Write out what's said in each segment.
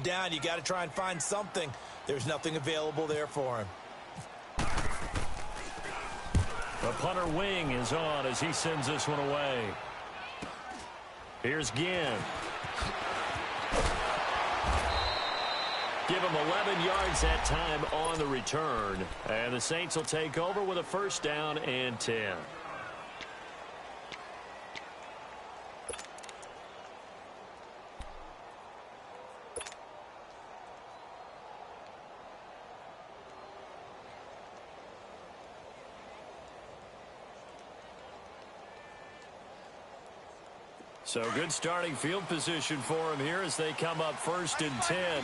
down. You got to try and find something. There's nothing available there for him. The punter wing is on as he sends this one away. Here's Ginn. Give him 11 yards that time on the return. And the Saints will take over with a first down and 10. So good starting field position for him here as they come up first and 10.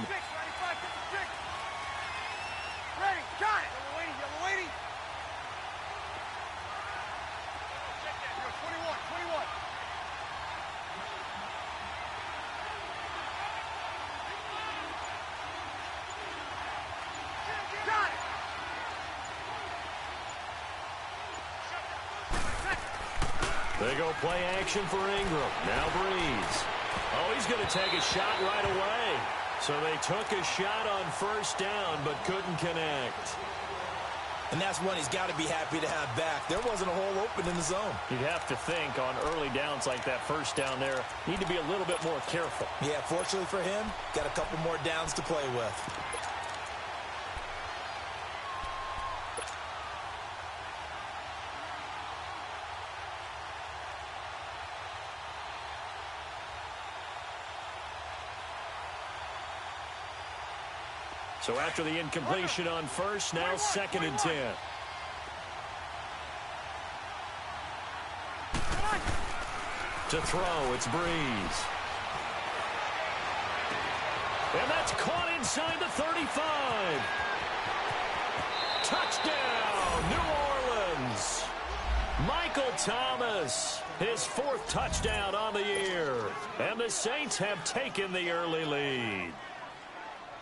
They go play action for Ingram. Now Breeze. Oh, he's going to take a shot right away. So they took a shot on first down but couldn't connect. And that's one he's got to be happy to have back. There wasn't a hole open in the zone. You'd have to think on early downs like that first down there, need to be a little bit more careful. Yeah, fortunately for him, got a couple more downs to play with. So after the incompletion on first, now second and 10. To throw, it's Breeze. And that's caught inside the 35. Touchdown, New Orleans. Michael Thomas, his 4th touchdown on the year. And the Saints have taken the early lead.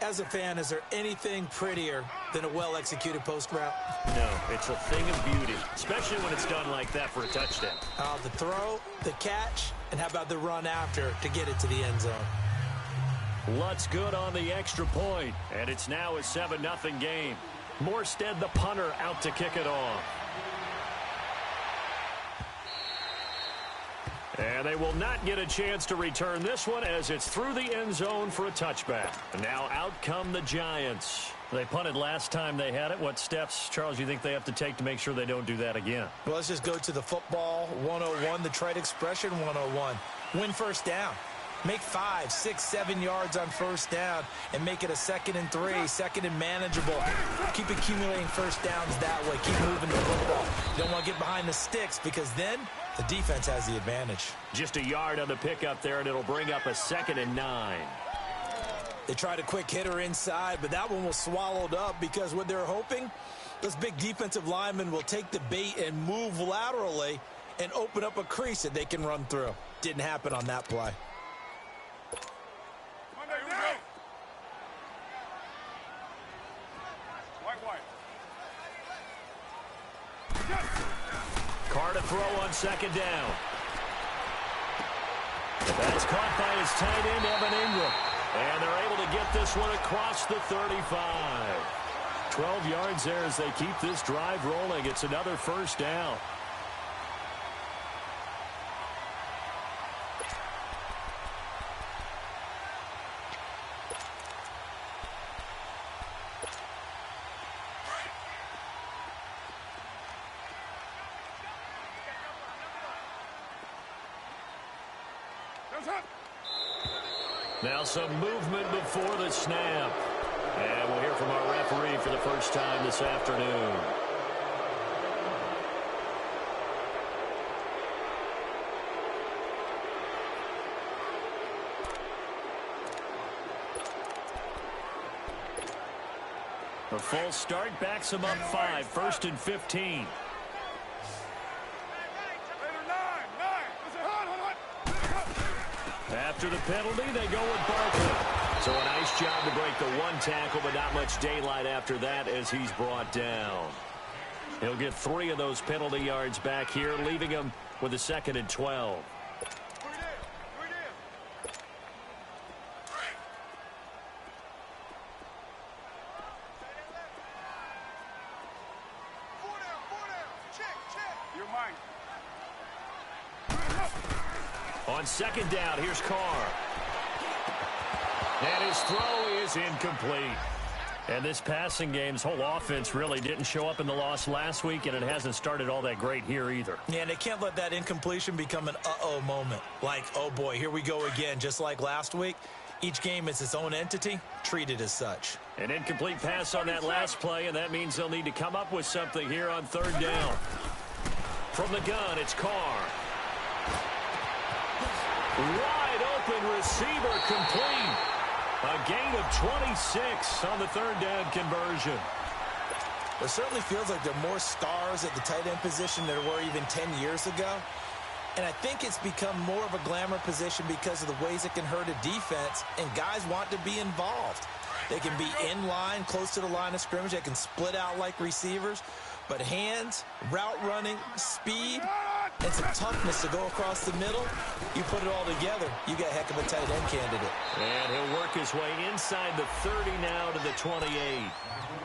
As a fan, is there anything prettier than a well-executed post route? No, it's a thing of beauty, especially when it's done like that for a touchdown. The throw, the catch, and how about the run after to get it to the end zone? Lutz good on the extra point, and it's now a 7-0 game. Morstead, the punter, out to kick it off. And they will not get a chance to return this one as it's through the end zone for a touchback. And now out come the Giants. They punted last time they had it. What steps, Charles, you think they have to take to make sure they don't do that again? Well, let's just go to the football 101, the trade expression 101. Win first down. Make 5, 6, 7 yards on first down and make it a 2nd and 3, 2nd and manageable. Keep accumulating first downs that way. Keep moving the football. You don't want to get behind the sticks because then the defense has the advantage. Just a yard on the pickup there, and it'll bring up a 2nd and 9. They tried a quick hitter inside, but that one was swallowed up because what they're hoping, this big defensive lineman will take the bait and move laterally and open up a crease that they can run through. Didn't happen on that play. Carr to throw on 2nd down. That's caught by his tight end, Evan Ingram. And they're able to get this one across the 35. 12 yards there as they keep this drive rolling. It's another first down. Now some movement before the snap. And we'll hear from our referee for the first time this afternoon. A full start backs him up 5, 1st and 15. After the penalty, they go with Barkley. So a nice job to break the 1 tackle, but not much daylight after that as he's brought down. He'll get 3 of those penalty yards back here, leaving him with a 2nd and 12. On second down, here's Carr. And his throw is incomplete. And this passing game's whole offense really didn't show up in the loss last week, and it hasn't started all that great here either. Yeah, and they can't let that incompletion become an uh-oh moment. Like, oh boy, here we go again, just like last week. Each game is its own entity, treated as such. An incomplete pass on that last play, and that means they'll need to come up with something here on third down. From the gun, it's Carr. Wide open receiver complete. A gain of 26 on the third down conversion. It certainly feels like there are more stars at the tight end position than there were even 10 years ago. And I think it's become more of a glamour position because of the ways it can hurt a defense, and guys want to be involved. They can be in line, close to the line of scrimmage. They can split out like receivers. But hands, route running, speed, and some toughness to go across the middle, you put it all together, you got a heck of a tight end candidate. And he'll work his way inside the 30 now to the 28.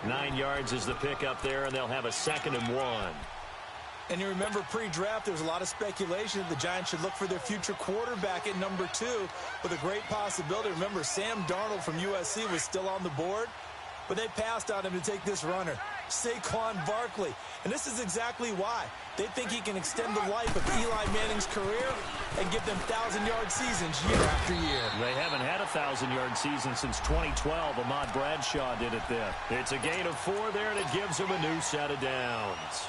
9 yards is the pickup there, and they'll have a 2nd and 1. And you remember pre-draft, there was a lot of speculation that the Giants should look for their future quarterback at number 2 with a great possibility. Remember, Sam Darnold from USC was still on the board, but they passed on him to take this runner, Saquon Barkley. And this is exactly why. They think he can extend the life of Eli Manning's career and give them 1,000-yard seasons year after year. They haven't had a 1,000-yard season since 2012. Ahmad Bradshaw did it then. It's a gain of 4 there, and it gives them a new set of downs.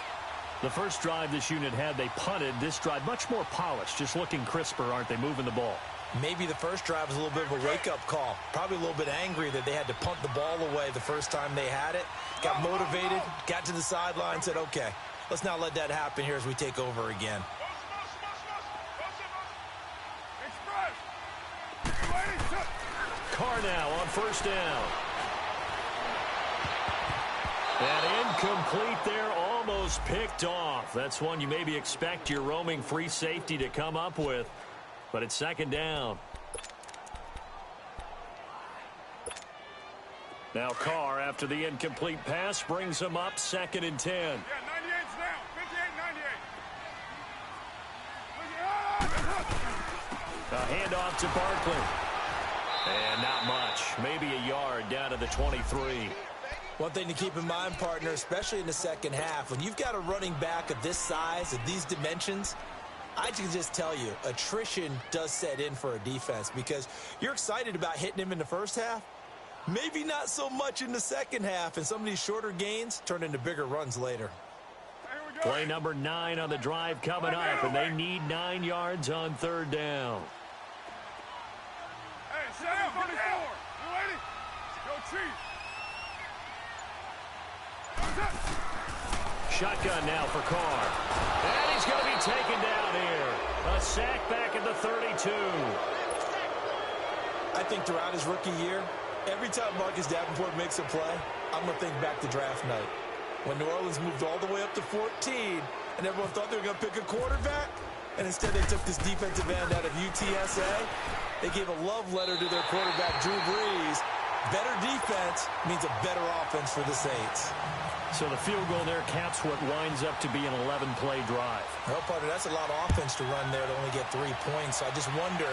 The first drive this unit had, they punted. This drive, much more polished, just looking crisper, aren't they, moving the ball? Maybe the first drive was a little bit of a wake-up call. Probably a little bit angry that they had to punt the ball away the first time they had it. Got motivated, got to the sideline, said, okay, let's not let that happen here as we take over again. Carr now on first down. And incomplete there, almost picked off. That's one you maybe expect your roaming free safety to come up with. But it's 2nd down. Now Carr, after the incomplete pass, brings him up 2nd and 10. Yeah, 98's down. 58, 98. A handoff to Barkley. And not much. Maybe a yard down to the 23. One thing to keep in mind, partner, especially in the second half, when you've got a running back of this size, of these dimensions, I can just tell you, attrition does set in for a defense because you're excited about hitting him in the first half. Maybe not so much in the second half, and some of these shorter gains turn into bigger runs later. Play number 9 on the drive coming up, and they need 9 yards on third down. Hey, 744. You ready? Go Chiefs. Shotgun now for Carr. And he's going to be taken down here. A sack back at the 32. I think throughout his rookie year, every time Marcus Davenport makes a play, I'm going to think back to draft night. When New Orleans moved all the way up to 14, and everyone thought they were going to pick a quarterback, and instead they took this defensive end out of UTSA. They gave a love letter to their quarterback, Drew Brees. Better defense means a better offense for the Saints. So the field goal there caps what winds up to be an 11-play drive. No, partner, that's a lot of offense to run there to only get 3 points. So I just wonder,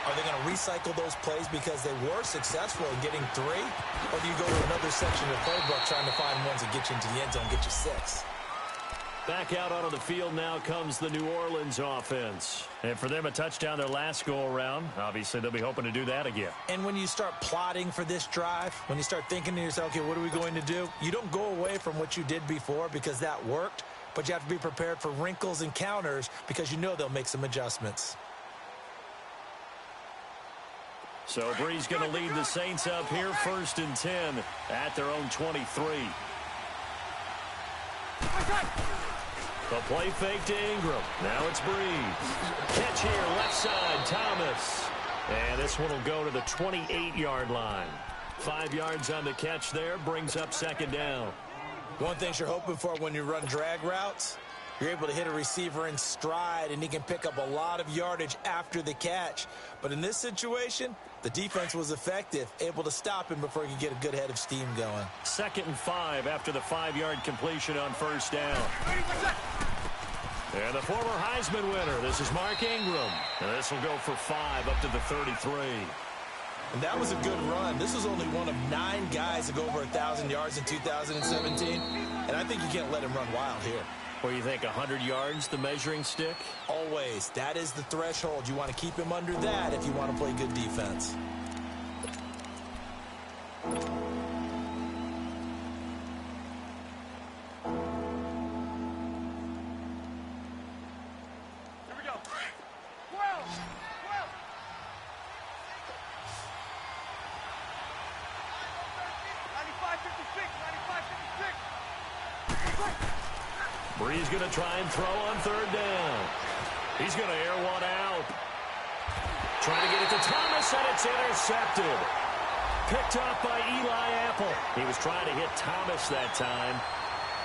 are they going to recycle those plays because they were successful in getting 3? Or do you go to another section of the playbook trying to find ones that get you into the end zone, get you 6? Back out onto the field now comes the New Orleans offense. And for them, a touchdown their last go-around. Obviously, they'll be hoping to do that again. And when you start plotting for this drive, when you start thinking to yourself, okay, what are we going to do? You don't go away from what you did before because that worked, but you have to be prepared for wrinkles and counters because you know they'll make some adjustments. So Brees going to lead the Saints up here, 1st and 10 at their own 23. The play fake to Ingram. Now it's Brees. Catch here, left side, Thomas. And this one will go to the 28-yard line. 5 yards on the catch there, brings up 2nd down. One thing you're hoping for when you run drag routes, you're able to hit a receiver in stride, and he can pick up a lot of yardage after the catch. But in this situation, the defense was effective, able to stop him before he could get a good head of steam going. 2nd and 5 after the 5-yard completion on first down. And the former Heisman winner, this is Mark Ingram. And this will go for 5 up to the 33. And that was a good run. This was only one of 9 guys to go over 1,000 yards in 2017. And I think you can't let him run wild here. Or you think 100 yards, the measuring stick? Always. That is the threshold. You want to keep him under that if you want to play good defense. Brees going to try and throw on 3rd down. He's going to air one out. Trying to get it to Thomas, and it's intercepted. Picked up by Eli Apple. He was trying to hit Thomas that time.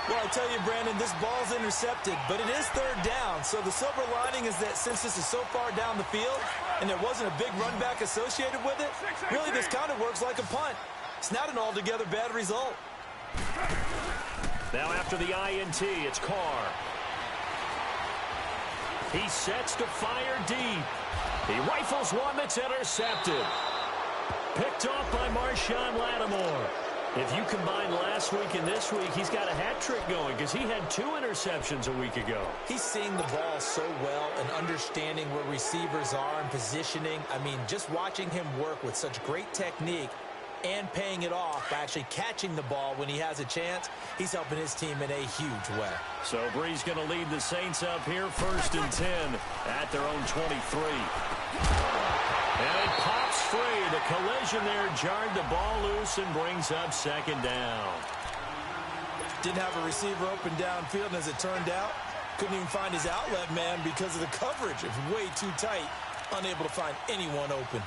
Well, I tell you, Brandon, this ball's intercepted, but it is 3rd down. So the silver lining is that since this is so far down the field and there wasn't a big run back associated with it, really this kind of works like a punt. It's not an altogether bad result. Now after the INT, it's Carr. He sets to fire deep. He rifles one that's intercepted. Picked off by Marshawn Lattimore. If you combine last week and this week, he's got a hat trick going because he had 2 interceptions a week ago. He's seeing the ball so well and understanding where receivers are and positioning. I mean, just watching him work with such great technique and paying it off by actually catching the ball when he has a chance, he's helping his team in a huge way. So Brees going to lead the Saints up here 1st and 10 at their own 23. And it pops free. The collision there jarred the ball loose and brings up 2nd down. Didn't have a receiver open downfield, and as it turned out, couldn't even find his outlet man because of the coverage. It was way too tight, unable to find anyone open.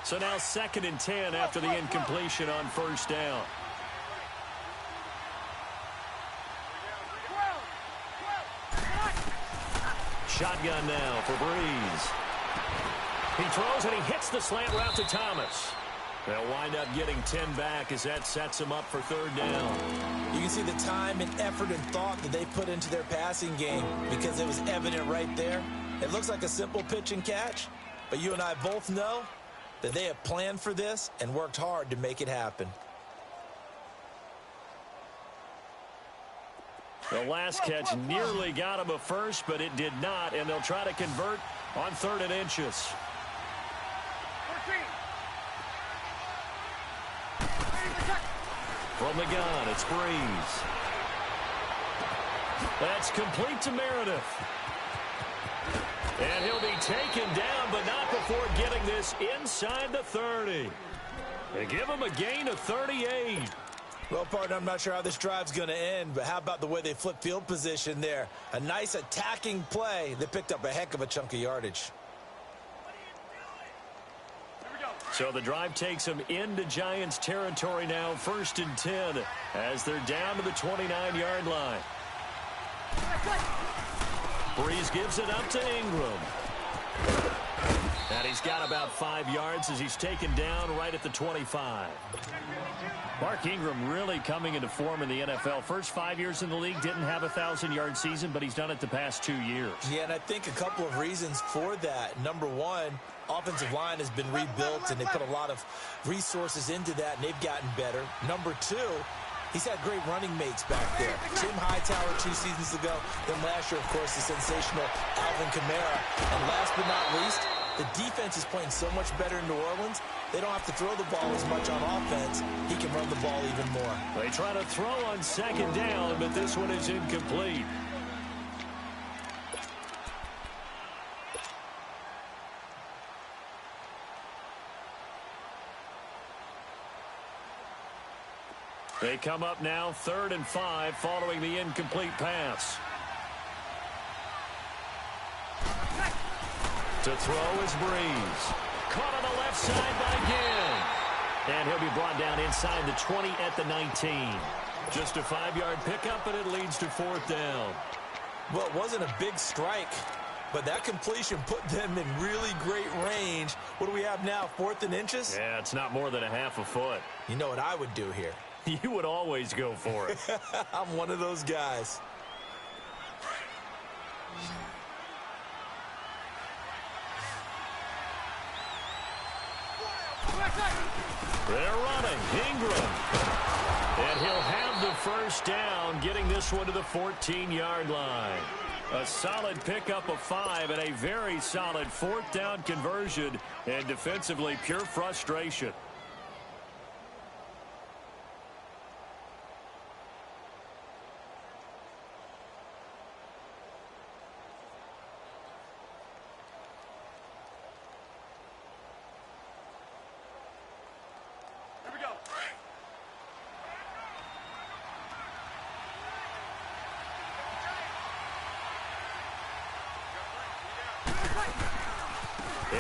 So now 2nd and 10 after the incompletion on 1st down. Shotgun now for Brees. He throws and he hits the slant route to Thomas. They'll wind up getting 10 back as that sets them up for 3rd down. You can see the time and effort and thought that they put into their passing game because it was evident right there. It looks like a simple pitch and catch, but you and I both know that they have planned for this and worked hard to make it happen. The last catch nearly got him a first, but it did not, and they'll try to convert on 3rd and inches. From the gun, it's Brees. That's complete to Meredith. And he'll be taken down, but not before getting this inside the 30. They give him a gain of 38. Well, partner, I'm not sure how this drive's going to end, but how about the way they flip field position there? A nice attacking play. They picked up a heck of a chunk of yardage. So the drive takes them into Giants territory now, 1st and 10, as they're down to the 29-yard line. Brees gives it up to Ingram. And he's got about 5 yards as he's taken down right at the 25. Mark Ingram really coming into form in the NFL. First 5 years in the league, didn't have a 1,000-yard season, but he's done it the past 2 years. Yeah, and I think a couple of reasons for that. Number one, offensive line has been rebuilt, and they put a lot of resources into that, and they've gotten better. Number two, he's had great running mates back there. Tim Hightower 2 seasons ago. Then last year, of course, the sensational Alvin Kamara. And last but not least, the defense is playing so much better in New Orleans, they don't have to throw the ball as much on offense. He can run the ball even more. They try to throw on 2nd down, but this one is incomplete. They come up now 3rd and 5 following the incomplete pass. To throw is Brees. Caught on the left side by Ginn. And he'll be brought down inside the 20 at the 19. Just a 5-yard pickup, and it leads to 4th down. Well, it wasn't a big strike, but that completion put them in really great range. What do we have now, 4th and inches? Yeah, it's not more than a half a foot. You know what I would do here? You would always go for it. I'm one of those guys. They're running. Ingram. And he'll have the first down, getting this one to the 14-yard line. A solid pickup of 5 and a very solid 4th down conversion, and defensively pure frustration.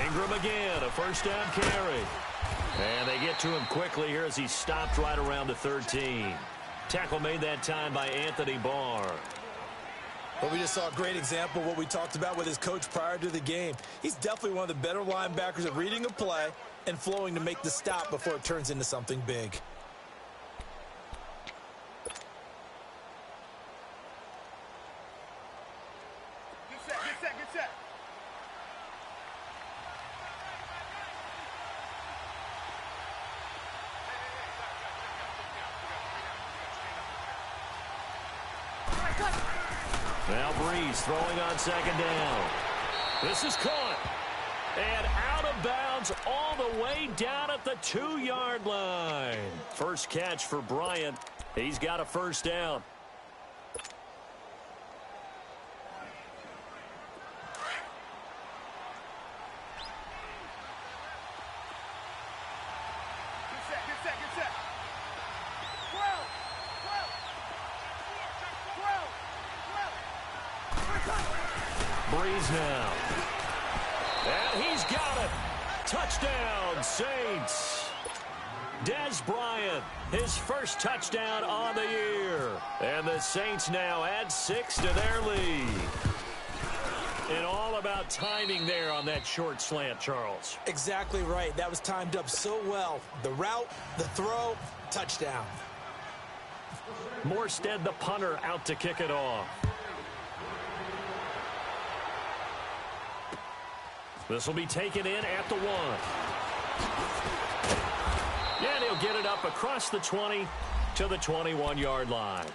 Ingram again, a first down carry. And they get to him quickly here as he stopped right around the 13. Tackle made that time by Anthony Barr. Well, we just saw a great example of what we talked about with his coach prior to the game. He's definitely one of the better linebackers at reading a play and flowing to make the stop before it turns into something big. Get set, get set, get set. Now Breeze throwing on 2nd down. This is caught. And out of bounds all the way down at the 2-yard line. First catch for Bryant. He's got a first down. Get set, get set, get set. 12, 12, 12, 12. Breeze now. And he's got it. Touchdown, Saints. Dez Bryant, his first touchdown on the year. And the Saints now add 6 to their lead. And all about timing there on that short slant, Charles. Exactly right. That was timed up so well. The route, the throw, touchdown. Morstead, the punter, out to kick it off. This will be taken in at the 1. And he'll get it up across the 20 to the 21-yard line.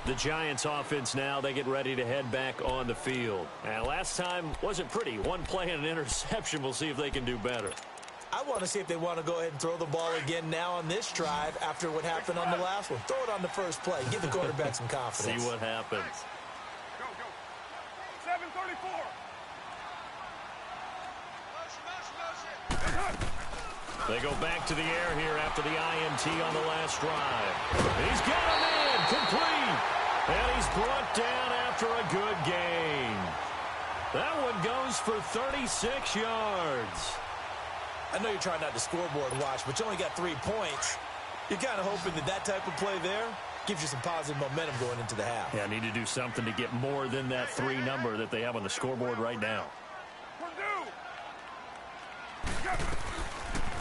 The Giants offense now, they get ready to head back on the field. And last time wasn't pretty. One play and an interception. We'll see if they can do better. I want to see if they want to go ahead and throw the ball again now on this drive after what happened on the last one. Throw it on the first play. Give the quarterback some confidence. See what happens. Go, go. 7:34. They go back to the air here after the INT on the last drive. He's got a man complete. And he's brought down after a good gain. That one goes for 36 yards. I know you're trying not to scoreboard watch, but you only got 3 points. You're kind of hoping that that type of play there gives you some positive momentum going into the half. Yeah, need to do something to get more than that 3 number that they have on the scoreboard right now.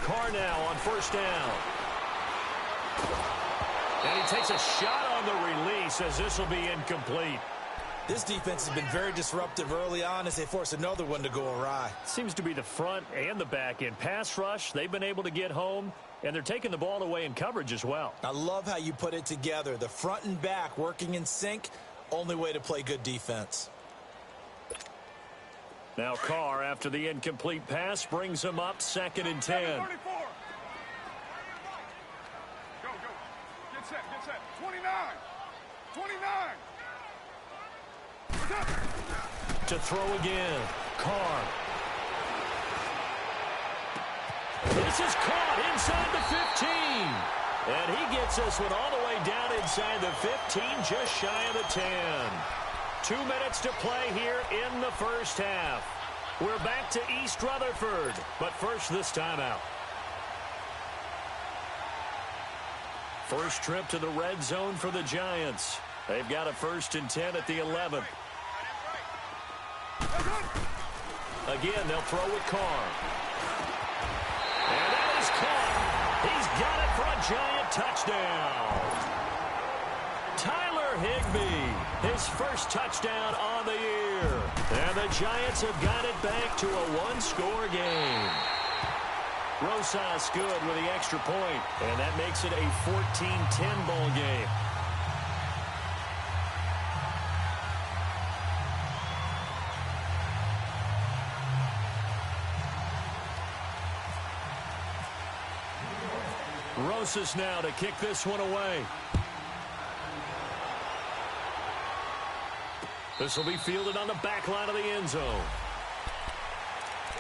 Carr now on first down. And he takes a shot on the release as this will be incomplete. This defense has been very disruptive early on as they force another one to go awry. Seems to be the front and the back end. Pass rush, they've been able to get home, and they're taking the ball away in coverage as well. I love how you put it together. The front and back working in sync, only way to play good defense. Now Carr, after the incomplete pass, brings him up 2nd and 10. Go, go. Get set, get set. 29. 29. To throw again. Carr. This is caught inside the 15. And he gets this one all the way down inside the 15, just shy of the 10. 2 minutes to play here in the first half. We're back to East Rutherford, but first this timeout. First trip to the red zone for the Giants. They've got a 1st and 10 at the 11. Again, they'll throw with Carr. And that is caught. He's got it for a Giant touchdown. Tyler Higbee, his first touchdown on the year. And the Giants have got it back to a one-score game. Rosas good with the extra point, and that makes it a 14-10 ball game. Rosas now to kick this one away. This will be fielded on the back line of the end zone.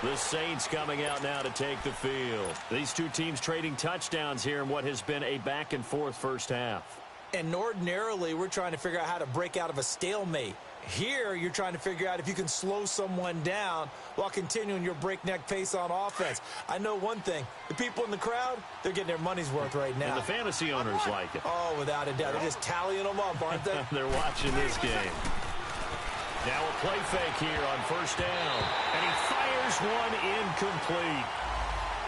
The Saints coming out now to take the field. These two teams trading touchdowns here in what has been a back-and-forth first half. And ordinarily, we're trying to figure out how to break out of a stalemate. Here, you're trying to figure out if you can slow someone down while continuing your breakneck pace on offense. I know one thing. The people in the crowd, they're getting their money's worth right now. And the fantasy owners like it. Oh, without a doubt. They're just tallying them up, aren't they? They're watching this game. Now a play fake here on 1st down. And he fires one incomplete.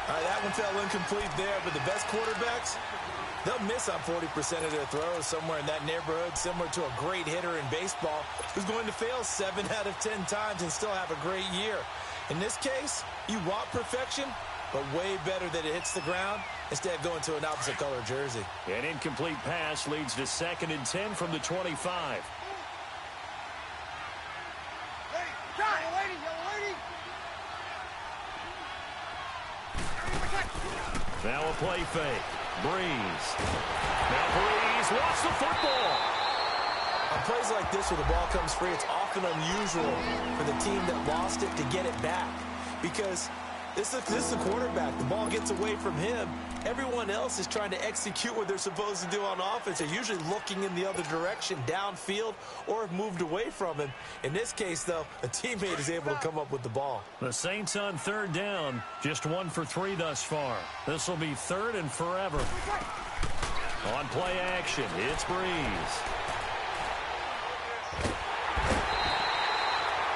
All right, that one fell incomplete there, but the best quarterbacks, they'll miss on 40% of their throws, somewhere in that neighborhood, similar to a great hitter in baseball who's going to fail 7 out of 10 times and still have a great year. In this case, you want perfection, but way better that it hits the ground instead of going to an opposite color jersey. An incomplete pass leads to 2nd and 10 from the 25. Now a play fake. Breeze. Now Breeze lost the football. On plays like this where the ball comes free, it's often unusual for the team that lost it to get it back. Because this is the quarterback. The ball gets away from him. Everyone else is trying to execute what they're supposed to do on offense. They're usually looking in the other direction, downfield, or have moved away from him. In this case, though, a teammate is able to come up with the ball. The Saints on 3rd down, just 1 for 3 thus far. This will be 3rd and forever. On play action, it's Breeze.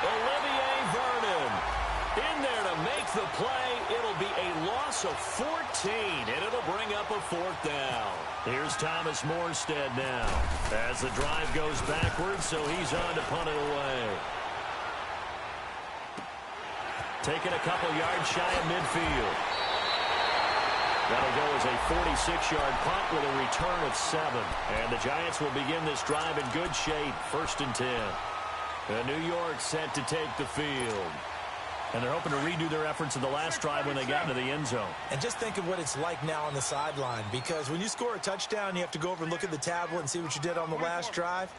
Olivier Vernon in there to make the play. It'll be a loss of 14, and it'll bring up a 4th down. Here's Thomas Morstead now as the drive goes backwards, so he's on to punt it away. Taking a couple yards shy of midfield. That'll go as a 46-yard punt with a return of 7. And the Giants will begin this drive in good shape, 1st and 10. New York set to take the field. And they're hoping to redo their efforts in the last drive when they got into the end zone. And just think of what it's like now on the sideline, because when you score a touchdown, you have to go over and look at the tablet and see what you did on the last drive.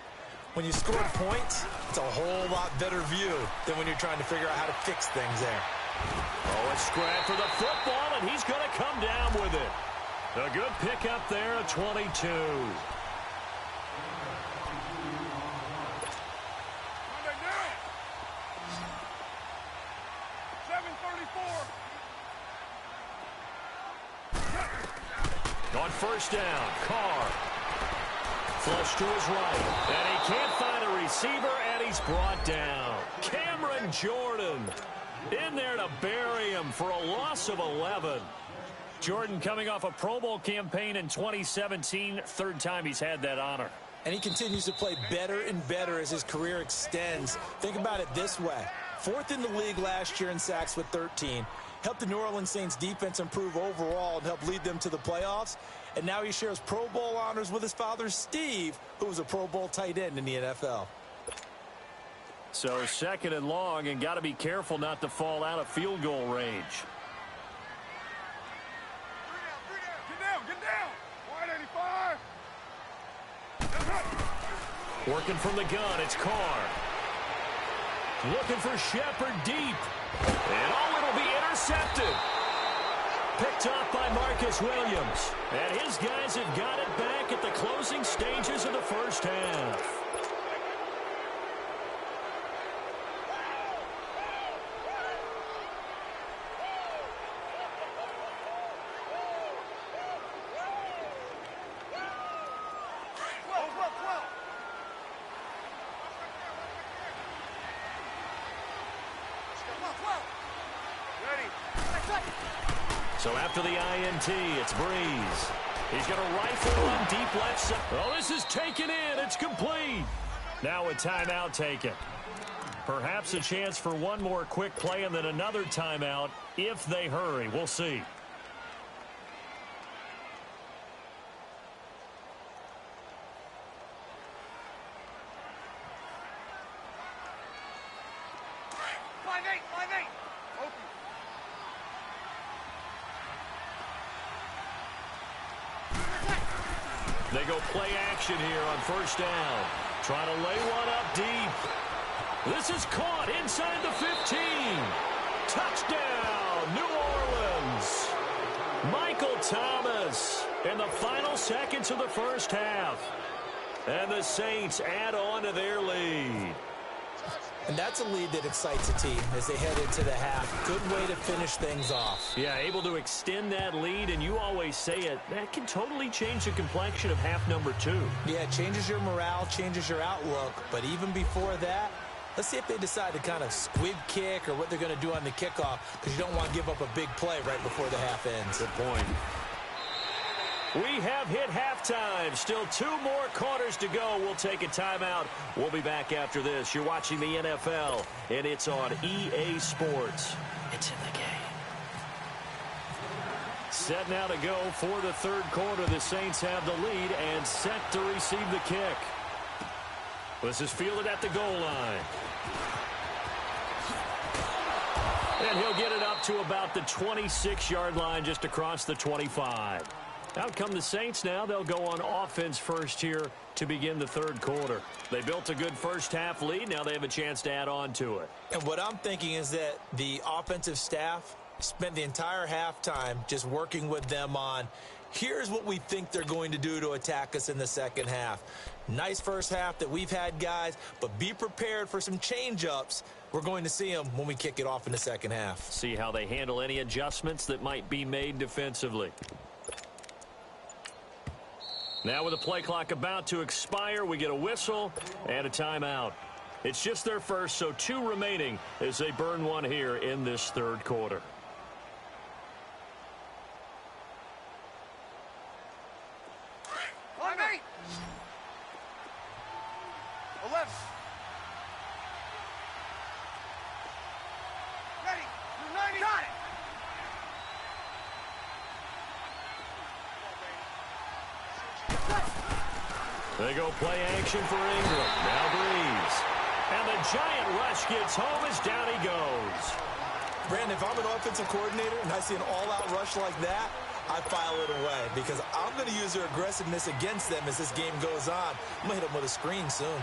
When you scored points, it's a whole lot better view than when you're trying to figure out how to fix things there. Oh, a scrap for the football, and he's going to come down with it. A good pickup there at 22. On 1st down, Carr. Flush to his right. And he can't find a receiver, and he's brought down. Cameron Jordan in there to bury him for a loss of 11. Jordan coming off a Pro Bowl campaign in 2017. 3rd time he's had that honor. And he continues to play better and better as his career extends. Think about it this way. 4th in the league last year in sacks with 13. Helped the New Orleans Saints defense improve overall and help lead them to the playoffs. And now he shares Pro Bowl honors with his father, Steve, who was a Pro Bowl tight end in the NFL. So 2nd and long, and got to be careful not to fall out of field goal range. Get down. 185. Working from the gun, it's Carr. Looking for Shepard deep. And it'll be intercepted. Picked off by Marcus Williams. And his guys have got it back at the closing stages of the first half. So after the INT, it's Breeze. He's going to rifle one deep left side. Oh, this is taken in. It's complete. Now a timeout taken. Perhaps a chance for one more quick play and then another timeout if they hurry. We'll see. They go play action here on first down. Trying to lay one up deep. This is caught inside the 15. Touchdown, New Orleans. Michael Thomas in the final seconds of the first half. And the Saints add on to their lead. And that's a lead that excites a team as they head into the half. Good way to finish things off. Yeah, able to extend that lead, and you always say it, that can totally change the complexion of half number 2. Yeah, it changes your morale, changes your outlook. But even before that, let's see if they decide to kind of squib kick or what they're going to do on the kickoff, because you don't want to give up a big play right before the half ends. Good point. We have hit halftime. Still 2 more quarters to go. We'll take a timeout. We'll be back after this. You're watching the NFL, and it's on EA Sports. It's in the game. Set now to go for the third quarter. The Saints have the lead and set to receive the kick. This is fielded at the goal line. And he'll get it up to about the 26-yard line, just across the 25. Out come the Saints now. They'll go on offense first here to begin the third quarter. They built a good first half lead. Now they have a chance to add on to it. And what I'm thinking is that the offensive staff spent the entire halftime just working with them on, here's what we think they're going to do to attack us in the second half. Nice first half that we've had, guys, but be prepared for some change-ups. We're going to see them when we kick it off in the second half. See how they handle any adjustments that might be made defensively. Now with the play clock about to expire, we get a whistle and a timeout. It's just their first, so 2 remaining as they burn one here in this third quarter. On 8. The left. Ready. You're 90. Got it. They go play action for Ingram. Now Breeze. And the giant rush gets home as down he goes. Brandon, if I'm an offensive coordinator and I see an all-out rush like that, I file it away because I'm going to use their aggressiveness against them as this game goes on. I'm going to hit them with a screen soon.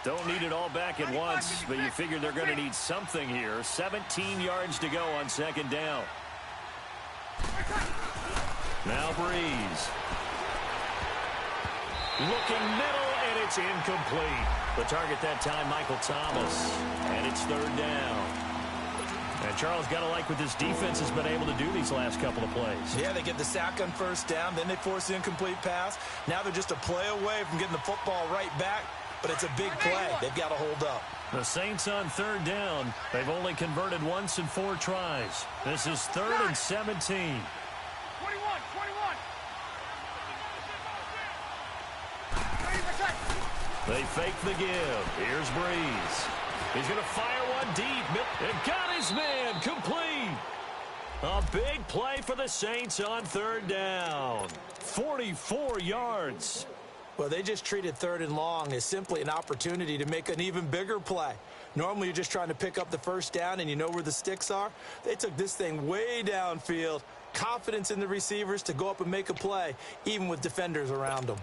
Don't need it all back at once, but you figure they're going to need something here. 17 yards to go on second down. Now Breeze. Looking middle, and it's incomplete. The target that time, Michael Thomas. And it's third down. And Charles, got to like what this defense has been able to do these last couple of plays. Yeah, they get the sack on first down, then they force the incomplete pass. Now they're just a play away from getting the football right back, but it's a big play. They've got to hold up. The Saints on third down. They've only converted once in 4 tries. This is 3rd and 17. 21. They fake the give. Here's Breeze. He's going to fire one deep. And got his man complete. A big play for the Saints on third down. 44 yards. Well, they just treated 3rd and long as simply an opportunity to make an even bigger play. Normally, you're just trying to pick up the first down and you know where the sticks are. They took this thing way downfield. Confidence in the receivers to go up and make a play, even with defenders around them.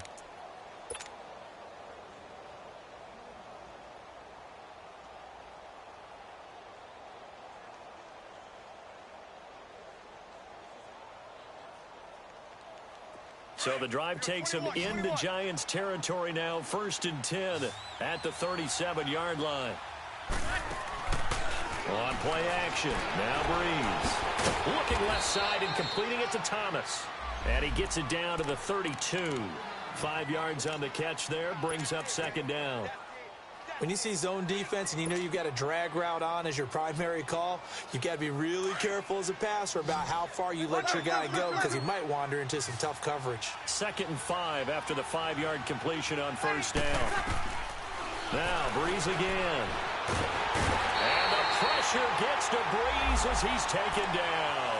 So the drive takes them into Giants territory now. 1st and 10 at the 37-yard line. On play action. Now Breeze. Looking left side and completing it to Thomas. And he gets it down to the 32. 5 yards on the catch there. Brings up second down. When you see zone defense and you know you've got a drag route on as your primary call, you've got to be really careful as a passer about how far you let your guy go because he might wander into some tough coverage. 2nd and 5 after the 5-yard completion on first down. Now Brees again. And the pressure gets to Brees as he's taken down.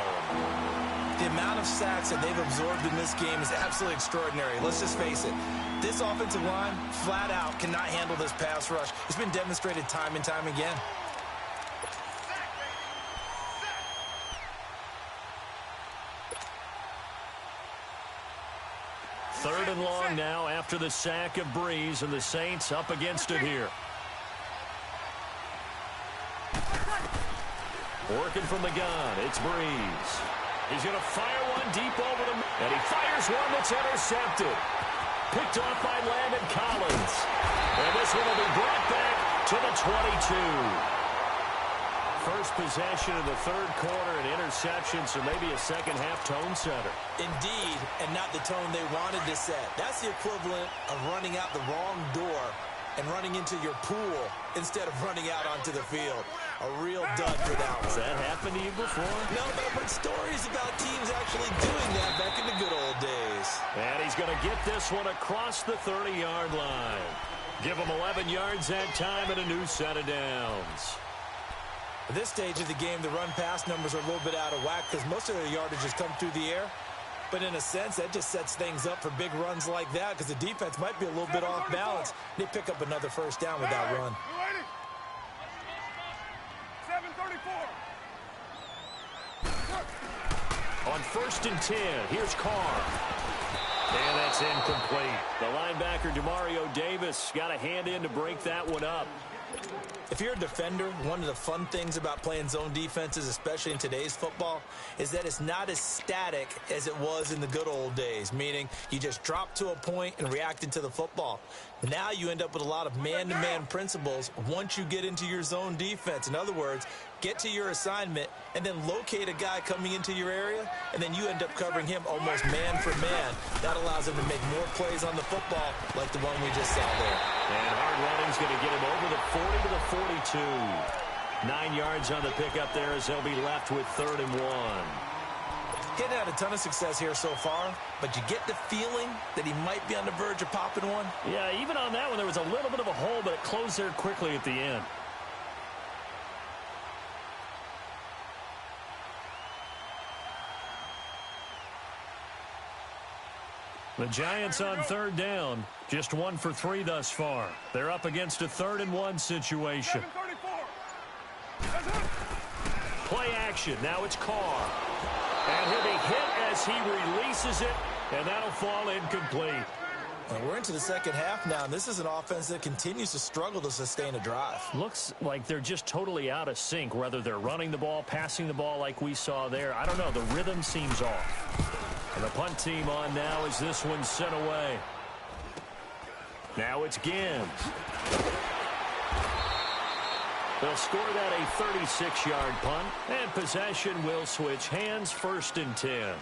The amount of sacks that they've absorbed in this game is absolutely extraordinary. Let's just face it. This offensive line, flat out, cannot handle this pass rush. It's been demonstrated time and time again. Third and long now after the sack of Brees, and the Saints up against it here. Working from the gun, it's Brees. He's going to fire one deep over the middle, and he fires one that's intercepted. Picked off by Landon Collins. And this one will be brought back to the 22. First possession of the third quarter, an interception, so maybe a second-half tone setter. Indeed, and not the tone they wanted to set. That's the equivalent of running out the wrong door and running into your pool instead of running out onto the field. A real dud for that one. Has that happened to you before? No, but I've heard stories about teams actually doing that back in the good old days. And he's going to get this one across the 30-yard line. Give him 11 yards that time and a new set of downs. At this stage of the game, the run-pass numbers are a little bit out of whack because most of their yardage has come through the air. But in a sense, that just sets things up for big runs like that because the defense might be a little bit off balance. They pick up another first down with that run. 7:34. On 1st and 10, here's Carr. And that's incomplete. The linebacker, Demario Davis, got a hand in to break that one up. If you're a defender, one of the fun things about playing zone defenses, especially in today's football, is that it's not as static as it was in the good old days, meaning you just drop to a point and react into the football. Now you end up with a lot of man-to-man principles once you get into your zone defense. In other words, get to your assignment and then locate a guy coming into your area, and then you end up covering him almost man for man. That allows him to make more plays on the football like the one we just saw there. And hard running's going to get him over the 40 to the 42. 9 yards on the pickup there as they'll be left with 3rd and 1. Getting had a ton of success here so far, but you get the feeling that he might be on the verge of popping one. Yeah, even on that one, there was a little bit of a hole, but it closed there quickly at the end. The Giants on 3rd down, just 1 for 3 thus far. They're up against a 3rd and 1 situation. 7:34. Play action, now it's Carr. And he'll be hit as he releases it, and that'll fall incomplete. And we're into the second half now, and this is an offense that continues to struggle to sustain a drive. Looks like they're just totally out of sync, whether they're running the ball, passing the ball like we saw there. I don't know, the rhythm seems off. And the punt team on now as this one's sent away. Now it's Gibbs. They'll score that a 36-yard punt, and possession will switch hands. 1st and 10.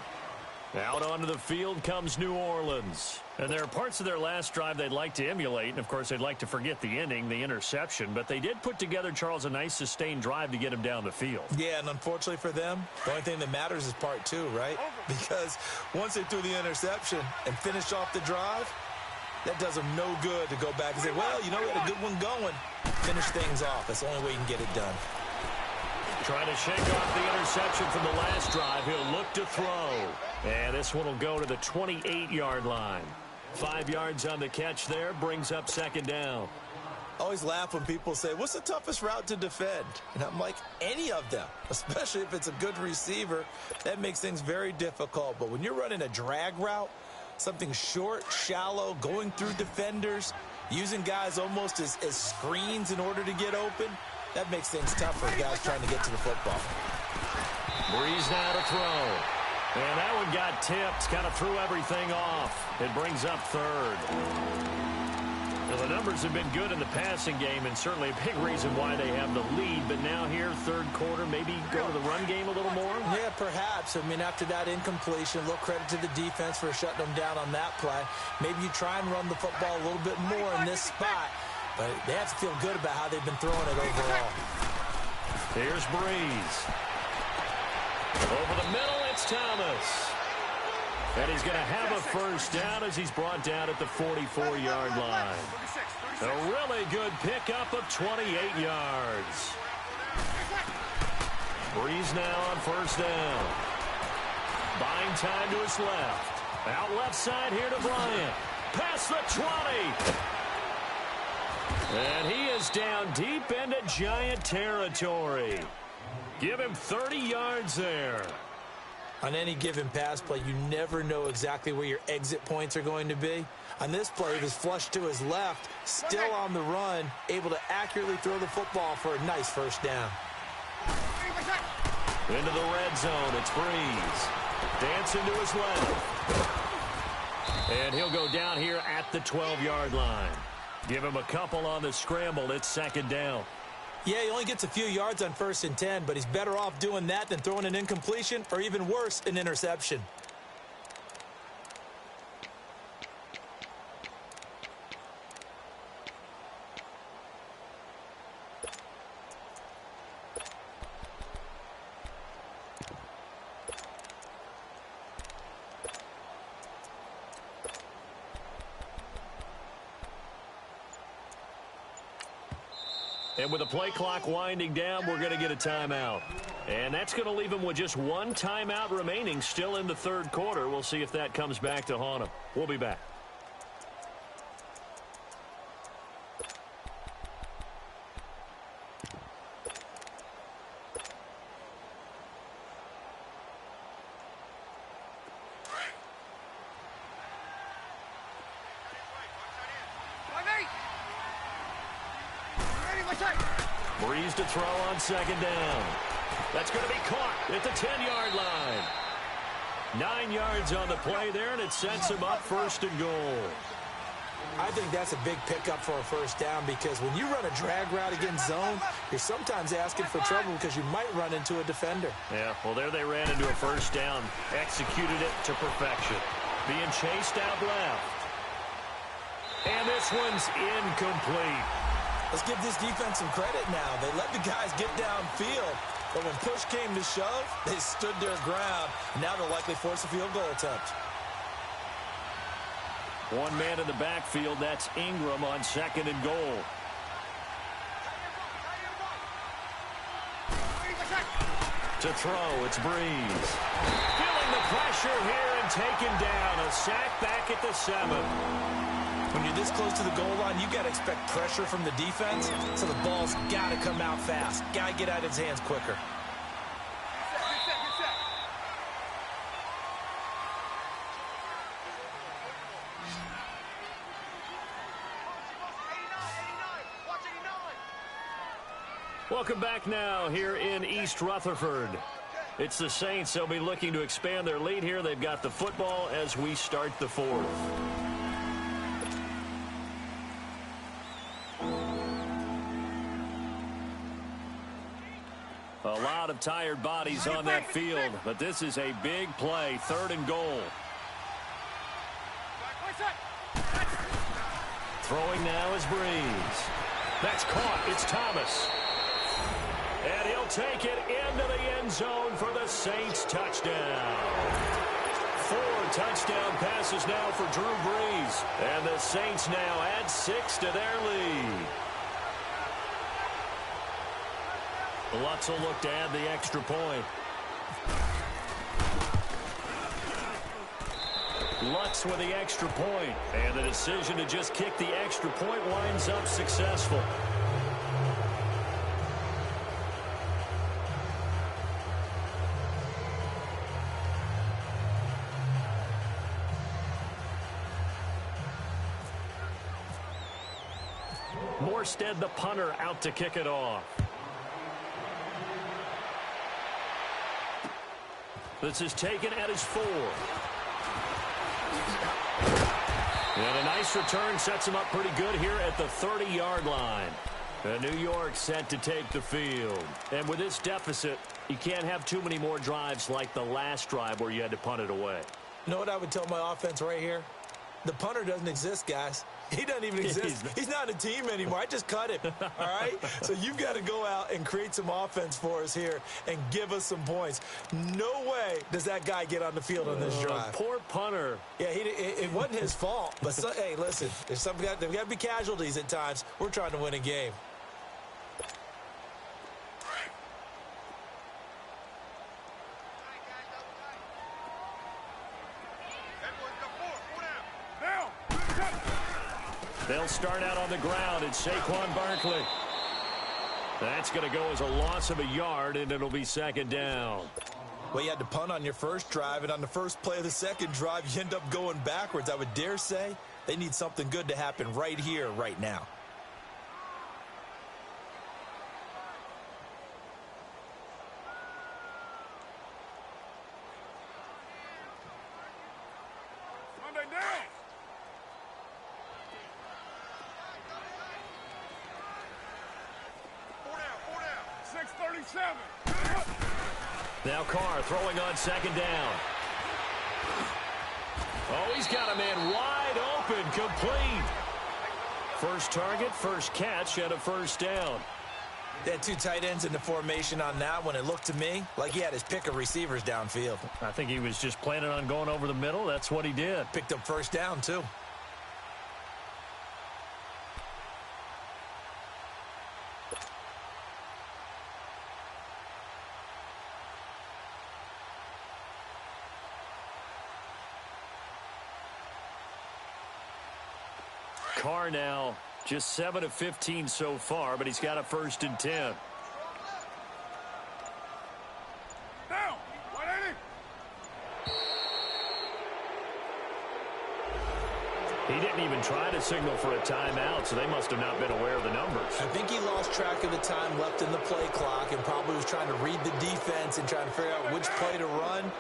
Out onto the field comes New Orleans. And there are parts of their last drive they'd like to emulate, and of course they'd like to forget the ending, the interception, but they did put together, Charles, a nice sustained drive to get him down the field. Yeah, and unfortunately for them, the only thing that matters is part 2, right? Because once they threw the interception and finished off the drive, that does them no good to go back and say, well, you know, we had a good one going. Finish things off. That's the only way you can get it done. Trying to shake off the interception from the last drive. He'll look to throw. And this one will go to the 28-yard line. 5 yards on the catch there, brings up 2nd down. I always laugh when people say, what's the toughest route to defend? And I'm like, any of them, especially if it's a good receiver. That makes things very difficult. But when you're running a drag route, something short, shallow, going through defenders, using guys almost as screens in order to get open, that makes things tough for guys trying to get to the football. Brees now to throw. And that one got tipped, kind of threw everything off. It brings up 3rd. Now, the numbers have been good in the passing game, and certainly a big reason why they have the lead. But now here, 3rd quarter, maybe go to the run game a little more? Yeah, perhaps. I mean, after that incompletion, a little credit to the defense for shutting them down on that play. Maybe you try and run the football a little bit more in this spot. but they have to feel good about how they've been throwing it overall. Here's Breeze. Over the middle, it's Thomas. And he's going to have a first down as he's brought down at the 44-yard line. A really good pickup of 28 yards. Breeze now on first down. Buying time to his left. Out left side here to Bryant. Past the 20. And he is down deep into Giant territory. Give him 30 yards there. On any given pass play, you never know exactly where your exit points are going to be. On this play, he was flushed to his left, still on the run, able to accurately throw the football for a nice first down. Into the red zone, it's Breeze. Dancing to his left. And he'll go down here at the 12-yard line. Give him a couple on the scramble. It's second down. Yeah, he only gets a few yards on 1st and 10, but he's better off doing that than throwing an incompletion or even worse, an interception. And with the play clock winding down, we're going to get a timeout. And that's going to leave him with just one timeout remaining still in the third quarter. We'll see if that comes back to haunt him. We'll be back. Breeze to throw on second down. That's going to be caught at the 10-yard line. 9 yards on the play there, and it sets him up first and goal. I think that's a big pickup for a first down because when you run a drag route against zone, you're sometimes asking for trouble because you might run into a defender. Yeah, well, there they ran into a first down. Executed it to perfection. Being chased out left. And this one's incomplete. Let's give this defense some credit now. They let the guys get downfield, but when push came to shove, they stood their ground. Now they'll likely force a field goal attempt. One man in the backfield, that's Ingram on second and goal. To throw, it's Breeze. Feeling the pressure here and taken down. A sack back at the 7. When you're this close to the goal line, you got to expect pressure from the defense, so the ball's got to come out fast. Got to get out of his hands quicker. Welcome back now here in East Rutherford. It's the Saints. They'll be looking to expand their lead here. They've got the football as we start the fourth. A lot of tired bodies on that field, but this is a big play, 3rd and goal. Throwing now is Breeze. That's caught. It's Thomas. And he'll take it into the end zone for the Saints touchdown. 4 touchdown passes now for Drew Brees. And the Saints now add 6 to their lead. Lutz will look to add the extra point. Lutz with the extra point. And the decision to just kick the extra point winds up successful. Morstead, the punter, out to kick it off. This is taken at his 4. And a nice return sets him up pretty good here at the 30-yard line. And New York set to take the field. And with this deficit, you can't have too many more drives like the last drive where you had to punt it away. You know what I would tell my offense right here? The punter doesn't exist, guys. He doesn't even exist. He's not a team anymore. I just cut him, all right? So you've got to go out and create some offense for us here and give us some points. No way does that guy get on the field on this drive. Poor punter. Yeah, it wasn't his fault. But, hey, listen, there's got to be casualties at times. We're trying to win a game. They'll start out on the ground. It's Saquon Barkley. That's going to go as a loss of a yard, and it'll be second down. Well, you had to punt on your first drive, and on the first play of the second drive, you end up going backwards. I would dare say they need something good to happen right here, right now. Sunday down. Four down. 6:37. Now Carr throwing on second down. Oh, he's got a man wide open, complete. First target, first catch, and a first down. They had two tight ends in the formation on that one. It looked to me like he had his pick of receivers downfield. I think he was just planning on going over the middle. That's what he did. Picked up first down, too. Carr now just 7 of 15 so far, but he's got a 1st and 10. Down. 180. He didn't even try to signal for a timeout, so they must have not been aware of the numbers. I think he lost track of the time left in the play clock and probably was trying to read the defense and trying to figure out which play to run,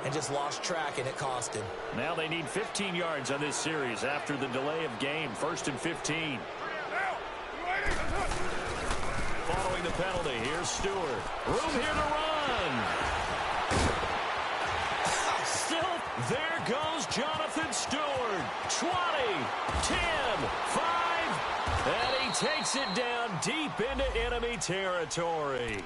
and just lost track, and it cost him. Now they need 15 yards on this series after the delay of game. 1st and 15. Following the penalty, here's Stewart. Room here to run. Still, there goes Jonathan Stewart. 20, 10, 5, and he takes it down deep into enemy territory.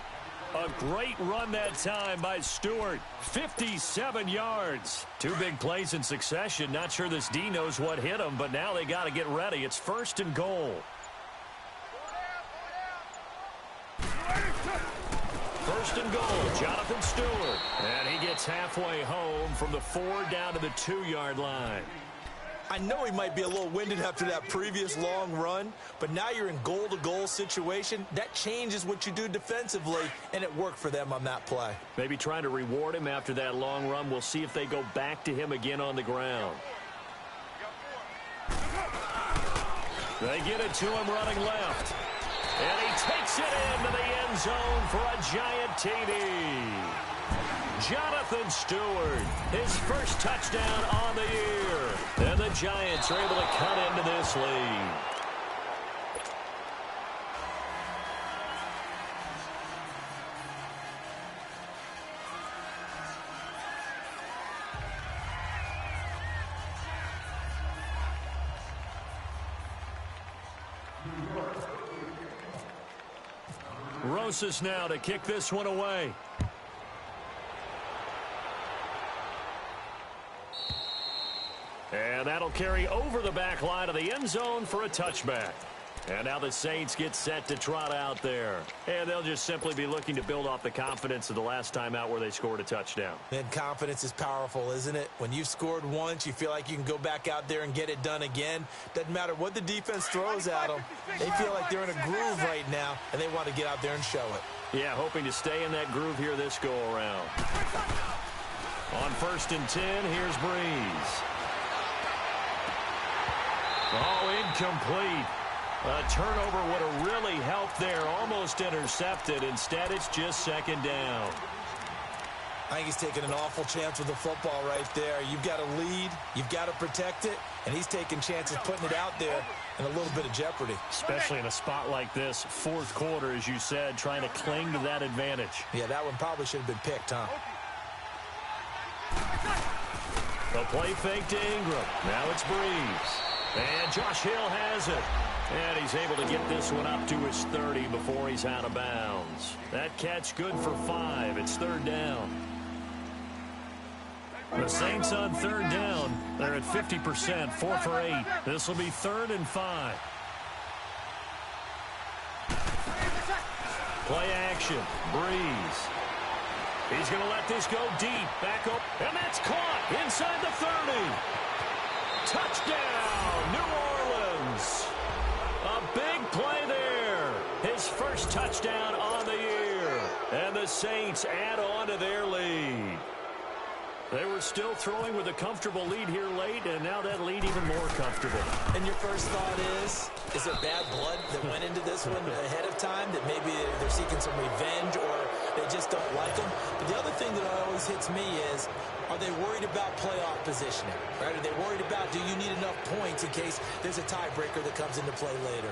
A great run that time by Stewart. 57 yards. Two big plays in succession. Not sure this D knows what hit him, but now they got to get ready. It's 1st and goal. 1st and goal, Jonathan Stewart. And he gets halfway home from the 4 down to the 2-yard line. I know he might be a little winded after that previous long run, but now you're in goal-to-goal situation. That changes what you do defensively, and it worked for them on that play. Maybe trying to reward him after that long run. We'll see if they go back to him again on the ground. They get it to him running left. And he takes it into the end zone for a giant TD. Jonathan Stewart, his first touchdown on the year. And the Giants are able to cut into this lead. Rosas now to kick this one away. And that'll carry over the back line of the end zone for a touchback. And now the Saints get set to trot out there. And they'll just simply be looking to build off the confidence of the last time out where they scored a touchdown. And confidence is powerful, isn't it? When you've scored once, you feel like you can go back out there and get it done again. Doesn't matter what the defense throws at them. They feel like they're in a groove right now, and they want to get out there and show it. Yeah, hoping to stay in that groove here this go-around. On 1st and 10, here's Breeze. Oh, incomplete. A turnover would have really helped there. Almost intercepted. Instead, it's just second down. I think he's taking an awful chance with the football right there. You've got to lead. You've got to protect it. And he's taking chances putting it out there in a little bit of jeopardy. Especially in a spot like this, 4th quarter, as you said, trying to cling to that advantage. Yeah, that one probably should have been picked, huh? The play fake to Ingram. Now it's Breeze. And Josh Hill has it. And he's able to get this one up to his 30 before he's out of bounds. That catch good for 5. It's third down. The Saints on third down. They're at 50%, 4 for 8. This will be 3rd and 5. Play action. Breeze. He's going to let this go deep. Back up. And that's caught inside the 30. Touchdown, New Orleans. A big play there. His first touchdown on the year. And the Saints add on to their lead. They were still throwing with a comfortable lead here late, and now that lead even more comfortable. And your first thought is there bad blood that went into this one ahead of time, that maybe they're seeking some revenge or they just don't like them? But the other thing that always hits me is, are they worried about playoff positioning? Right? Are they worried about, do you need enough points in case there's a tiebreaker that comes into play later?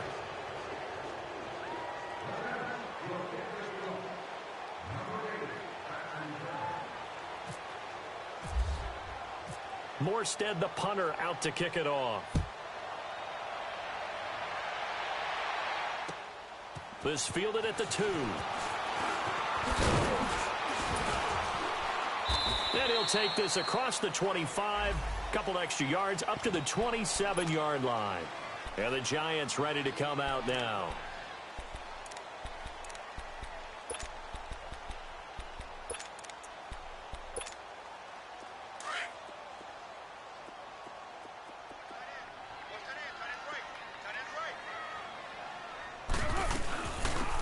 Morstead, the punter, out to kick it off. This fielded at the 2. And he'll take this across the 25. Couple extra yards up to the 27-yard line. And the Giants ready to come out now.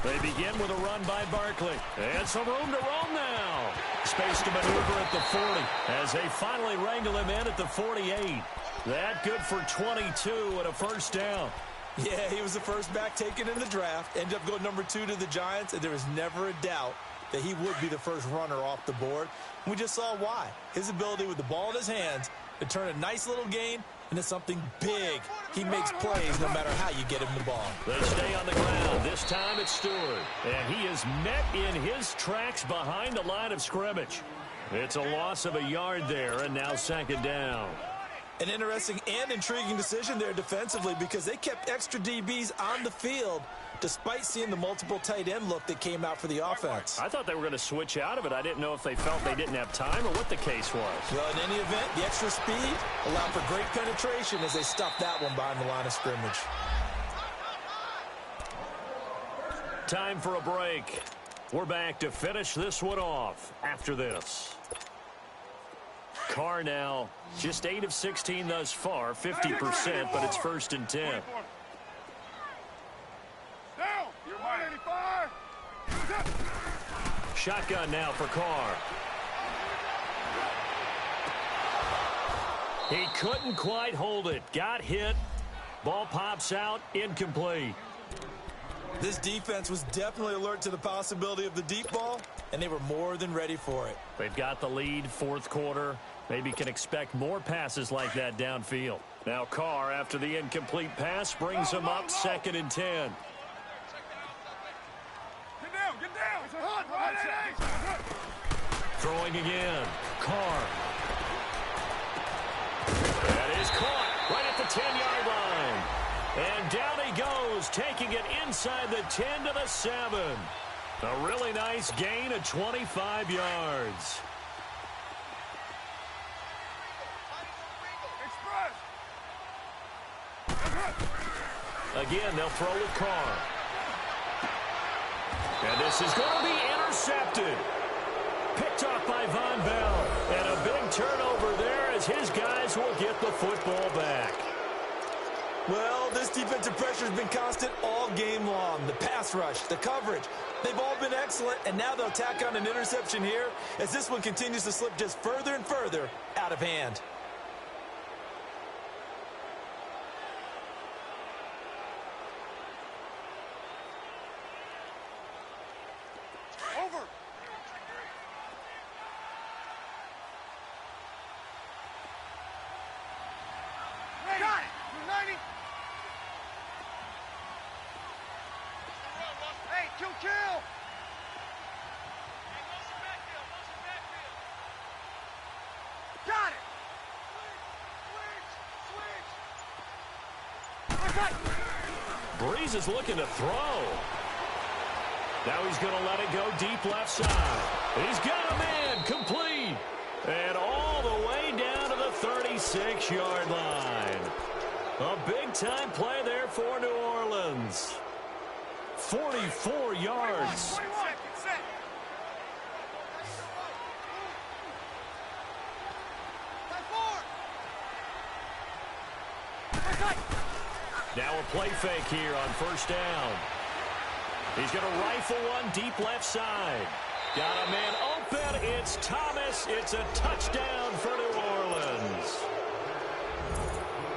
They begin with a run by Barkley. And some room to roam now. Space to maneuver at the 40 as they finally wrangle him in at the 48. That good for 22 and a first down. Yeah, he was the first back taken in the draft. Ended up going number 2 to the Giants, and there was never a doubt that he would be the first runner off the board. We just saw why. His ability with the ball in his hands to turn a nice little gain into something big. He makes plays no matter how you get him the ball. They stay on the ground. This time it's Stewart. And he is met in his tracks behind the line of scrimmage. It's a loss of a yard there, and now second down. An interesting and intriguing decision there defensively, because they kept extra DBs on the field despite seeing the multiple tight end look that came out for the offense. I thought they were going to switch out of it. I didn't know if they felt they didn't have time or what the case was. Well, in any event, the extra speed allowed for great penetration as they stuffed that one behind the line of scrimmage. Time for a break. We're back to finish this one off after this. Carr now just 8 of 16 thus far, 50%, but it's 1st and 10. Down. You're 185. Shotgun now for Carr. He couldn't quite hold it. Got hit. Ball pops out. Incomplete. This defense was definitely alert to the possibility of the deep ball, and they were more than ready for it. They've got the lead, 4th quarter. Maybe can expect more passes like that downfield. Now Carr, after the incomplete pass, brings him up 2nd and 10. Get down. Get down. Throwing again. Carr. That is caught right at the 10-yard line. And down he goes, taking it inside the 10 to the 7. A really nice gain of 25 yards. Again, they'll throw with Carr. And this is going to be intercepted. Picked off by Von Bell. And a big turnover there as his guys will get the football back. Well, this defensive pressure has been constant all game long. The pass rush, the coverage, they've all been excellent, and now they'll tack on an interception here as this one continues to slip just further and further out of hand. Over. Got it. 90. Hey, kill. Got it. Switch. Breeze is looking to throw. Now he's going to let it go deep left side. He's got a man complete. And all the way down to the 36-yard line. A big-time play there for New Orleans. 44 yards. Now a play fake here on first down. He's going to rifle one deep left side. Got a man open. It's Thomas. It's a touchdown for New Orleans.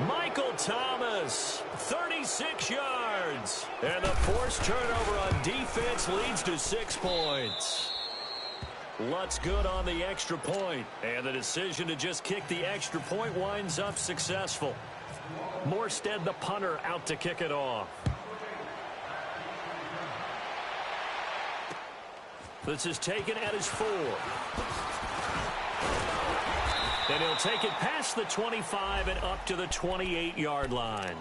Michael Thomas, 36 yards. And the forced turnover on defense leads to 6 points. Lutz good on the extra point. And the decision to just kick the extra point winds up successful. Morstead, the punter, out to kick it off. This is taken at his 4. And he'll take it past the 25 and up to the 28-yard line.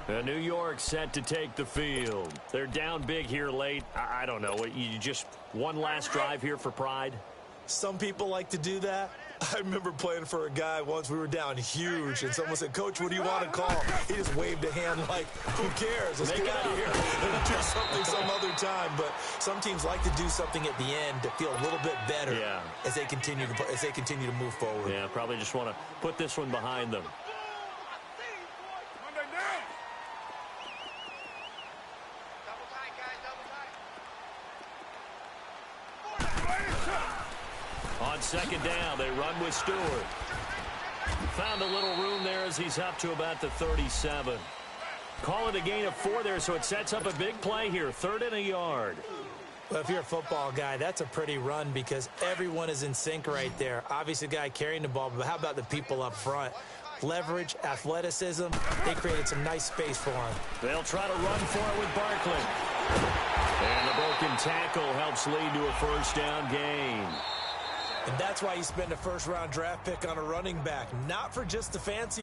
And New York set to take the field. They're down big here late. I don't know. You just one last drive here for pride? Some people like to do that. I remember playing for a guy once. We were down huge, and someone said, "Coach, what do you want to call?" He just waved a hand like, "Who cares? Let's get out of here and do something some other time." But some teams like to do something at the end to feel a little bit better as they continue to move forward. Yeah, probably just want to put this one behind them. On second down, they run with Stewart. Found a little room there as he's up to about the 37. Call it a gain of 4 there, so it sets up a big play here. 3rd and a yard. Well, if you're a football guy, that's a pretty run because everyone is in sync right there. Obviously, the guy carrying the ball, but how about the people up front? Leverage, athleticism, they created some nice space for him. They'll try to run for it with Barkley. And the broken tackle helps lead to a first down gain. And that's why you spend a first-round draft pick on a running back, not for just the fancy.